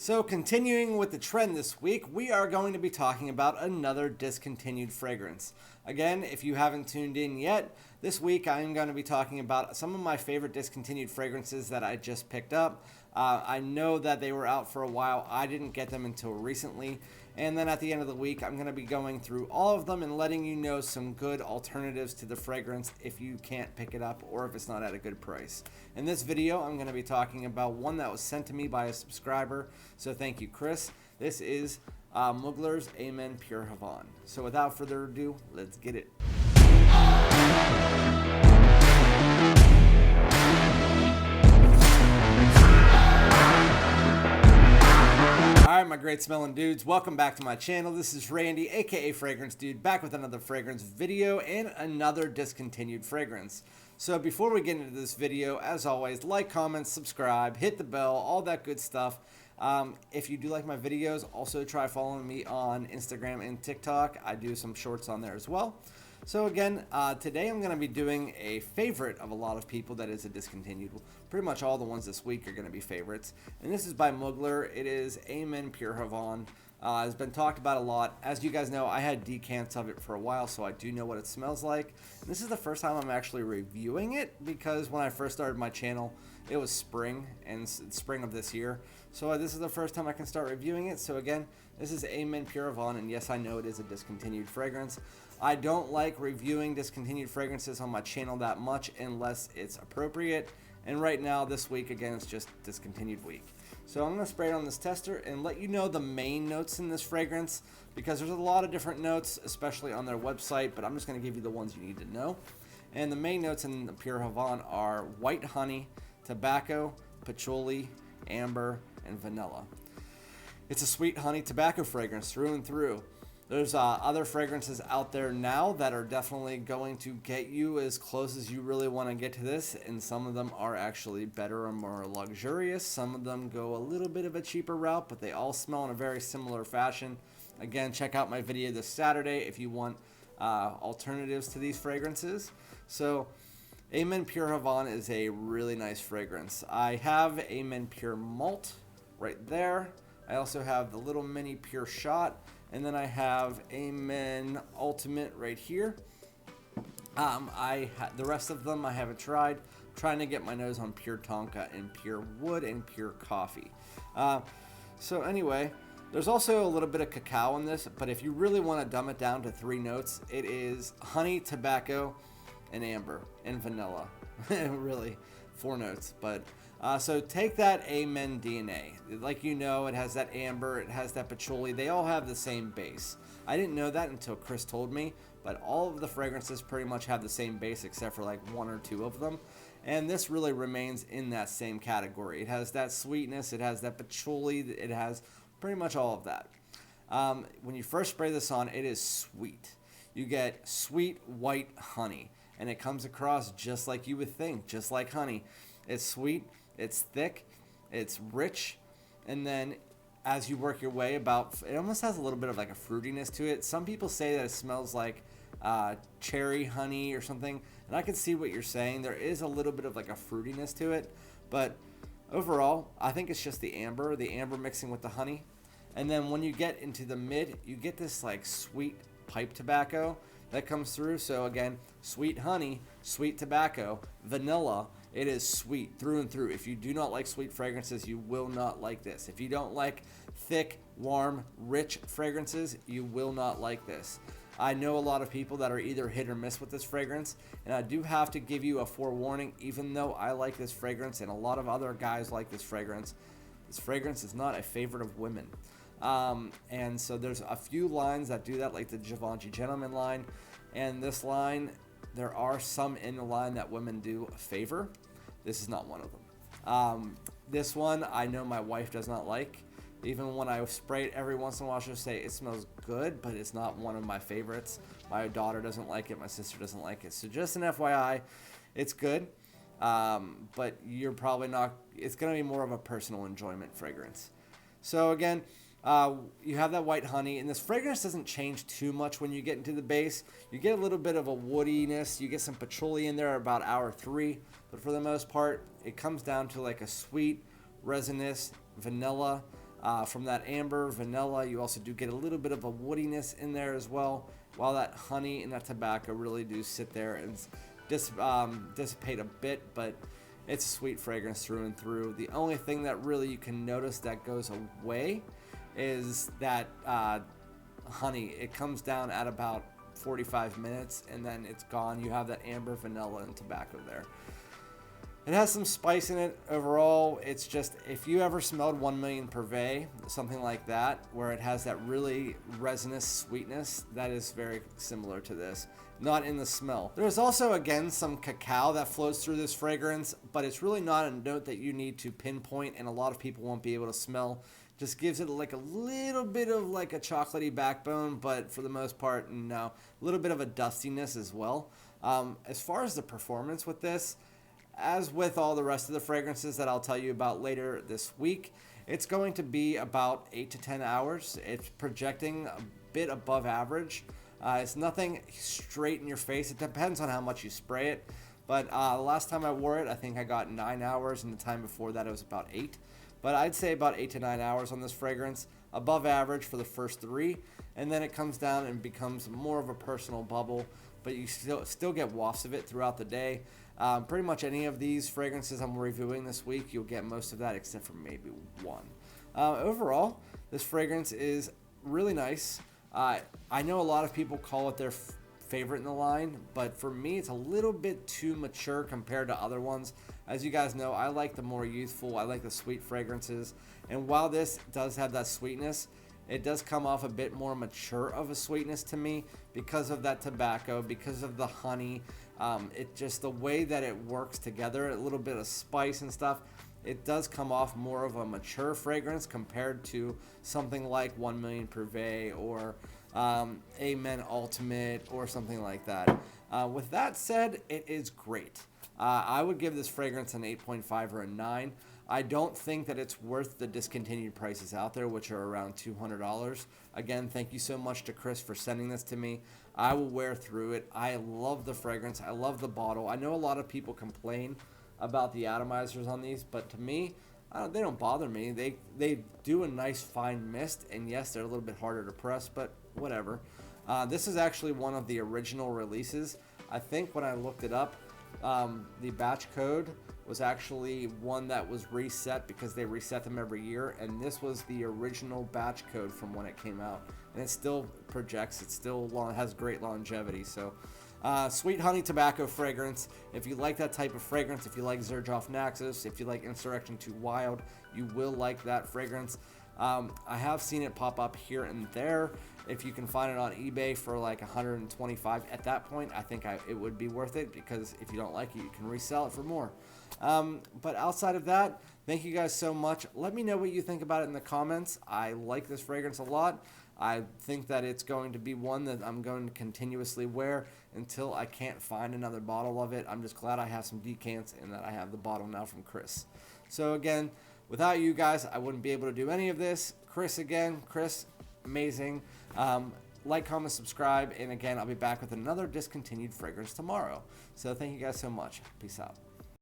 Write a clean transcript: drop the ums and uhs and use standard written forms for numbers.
So continuing with the trend this week, we are going to be talking about another discontinued fragrance. Again, if you haven't tuned in yet, this week I'm going to be talking about some of my favorite discontinued fragrances that I just picked up. I know that they were out for a while. I didn't get them until recently. And then at the end of the week, I'm going to be going through all of them and letting you know some good alternatives to the fragrance if you can't pick it up or if it's not at a good price. In this video, I'm going to be talking about one that was sent to me by a subscriber. So thank you, Chris. This is Mugler's Angel Men Pure Havane. So without further ado, let's get it. Alright, my great smelling dudes, welcome back to my channel. This is Randy, aka FragranceDoud, back with another fragrance video and another discontinued fragrance. So before we get into this video, as always, like, comment, subscribe, hit the bell, all that good stuff. If you do like my videos, also try following me on Instagram and TikTok. I do some shorts on there as well. So again, today I'm going to be doing a favorite of a lot of people that is a discontinued. Pretty much all the ones this week are going to be favorites. And this is by Mugler. It is Angel Men Pure Havane. It's been talked about a lot. As you guys know, I had decants of it for a while, so I do know what it smells like. And this is the first time I'm actually reviewing it because when I first started my channel, it was spring, and spring of this year. So this is the first time I can start reviewing it. So again, this is Angel Men Pure Havane, and yes, I know it is a discontinued fragrance. I don't like reviewing discontinued fragrances on my channel that much unless it's appropriate. And right now, this week, again, it's just discontinued week. So I'm going to spray it on this tester and let you know the main notes in this fragrance because there's a lot of different notes, especially on their website, but I'm just going to give you the ones you need to know. And the main notes in the Pure Havane are white honey, tobacco, patchouli, amber, and vanilla. It's a sweet honey tobacco fragrance through and through. There's other fragrances out there now that are definitely going to get you as close as you really want to get to this, and some of them are actually better and more luxurious. Some of them go a little bit of a cheaper route, but they all smell in a very similar fashion. Again, check out my video this Saturday if you want alternatives to these fragrances. So Angel Men Pure Havane is a really nice fragrance. I have Angel Men Pure Malt right there. I also have the little mini Pure Shot. And then I have Angel Men Ultimate right here. The rest of them I haven't tried. I'm trying to get my nose on Pure Tonka and Pure Wood and Pure Coffee. So anyway, there's also a little bit of cacao in this, but if you really want to dumb it down to 3 notes, it is honey, tobacco, and amber, and vanilla. Really, 4 notes, but so take that Angel Men DNA. Like you know, it has that amber, it has that patchouli. They all have the same base. I didn't know that until Chris told me, but all of the fragrances pretty much have the same base except for like 1 or 2 of them. And this really remains in that same category. It has that sweetness, it has that patchouli, it has pretty much all of that. When you first spray this on, it is sweet. You get sweet white honey, and it comes across just like you would think, just like honey. It's sweet, it's thick, it's rich, and then as you work your way about, it almost has a little bit of like a fruitiness to it. Some people say that it smells like cherry honey or something, and I can see what you're saying. There is a little bit of like a fruitiness to it, but overall, I think it's just the amber mixing with the honey. And then when you get into the mid, you get this like sweet pipe tobacco that comes through. So again, sweet honey, sweet tobacco, vanilla. It is sweet through and through. If you do not like sweet fragrances, you will not like this. If you don't like thick, warm, rich fragrances, you will not like this. I know a lot of people that are either hit or miss with this fragrance, and I do have to give you a forewarning. Even though I like this fragrance and a lot of other guys like this fragrance is not a favorite of women. And so there's a few lines that do that, like the Givenchy Gentleman line, and this line, there are some in the line that women do favor. This is not one of them. This one I know my wife does not like. Even when I spray it every once in a while, she'll say it smells good, but it's not one of my favorites. My daughter doesn't like it. My sister doesn't like it. So just an FYI, it's good, but you're probably not, it's going to be more of a personal enjoyment fragrance. So again, you have that white honey, and this fragrance doesn't change too much when you get into the base. You get a little bit of a woodiness. You get some patchouli in there about hour 3, but for the most part, it comes down to like a sweet, resinous, vanilla, From that amber, vanilla, you also do get a little bit of a woodiness in there as well, while that honey and that tobacco really do sit there and dissipate a bit, but it's a sweet fragrance through and through. The only thing that really you can notice that goes away is that honey. It comes down at about 45 minutes and then it's gone. You have that amber, vanilla, and tobacco there. It has some spice in it. Overall, it's just, if you ever smelled 1 Million Purvé, something like that, where it has that really resinous sweetness, that is very similar to this. Not in the smell. There's also, again, some cacao that flows through this fragrance, but it's really not a note that you need to pinpoint, and a lot of people won't be able to smell. Just gives it like a little bit of like a chocolatey backbone, but for the most part, no. A little bit of a dustiness as well. As far as the performance with this, as with all the rest of the fragrances that I'll tell you about later this week, it's going to be about 8 to 10 hours. It's projecting a bit above average. It's nothing straight in your face. It depends on how much you spray it. But the last time I wore it, I think I got 9 hours, and the time before that it was about 8. But I'd say about 8 to 9 hours on this fragrance, above average for the first 3, and then it comes down and becomes more of a personal bubble, but you still get wafts of it throughout the day. Pretty much any of these fragrances I'm reviewing this week, you'll get most of that except for maybe one. Overall, this fragrance is really nice. I know a lot of people call it their favorite in the line, but for me it's a little bit too mature compared to other ones. As you guys know, I like the more youthful, I like the sweet fragrances, and while this does have that sweetness, it does come off a bit more mature of a sweetness to me because of that tobacco, because of the honey. It just, the way that it works together, a little bit of spice and stuff, it does come off more of a mature fragrance compared to something like 1 Million Purvé or Amen Ultimate or something like that. With that said, it is great. I would give this fragrance an 8.5 or a 9. I don't think that it's worth the discontinued prices out there, which are around $200. Again, thank you so much to Chris for sending this to me. I will wear through it. I love the fragrance. I love the bottle. I know a lot of people complain about the atomizers on these, but to me, they don't bother me. They do a nice fine mist, and yes, they're a little bit harder to press, but whatever. This is actually one of the original releases. I think when I looked it up, the batch code was actually one that was reset because they reset them every year, and this was the original batch code from when it came out, and it still projects. It still has great longevity. So sweet honey tobacco fragrance. If you like that type of fragrance, if you like Xerjoff Naxos, if you like Insurrection Too Wild, you will like that fragrance. I have seen it pop up here and there. If you can find it on eBay for like $125, at that point, I think it would be worth it, because if you don't like it, you can resell it for more. But outside of that, thank you guys so much. Let me know what you think about it in the comments. I like this fragrance a lot. I think that it's going to be one that I'm going to continuously wear until I can't find another bottle of it. I'm just glad I have some decants and that I have the bottle now from Chris. So again, without you guys, I wouldn't be able to do any of this. Chris, amazing. Like, comment, subscribe, and again, I'll be back with another discontinued fragrance tomorrow. So thank you guys so much. Peace out.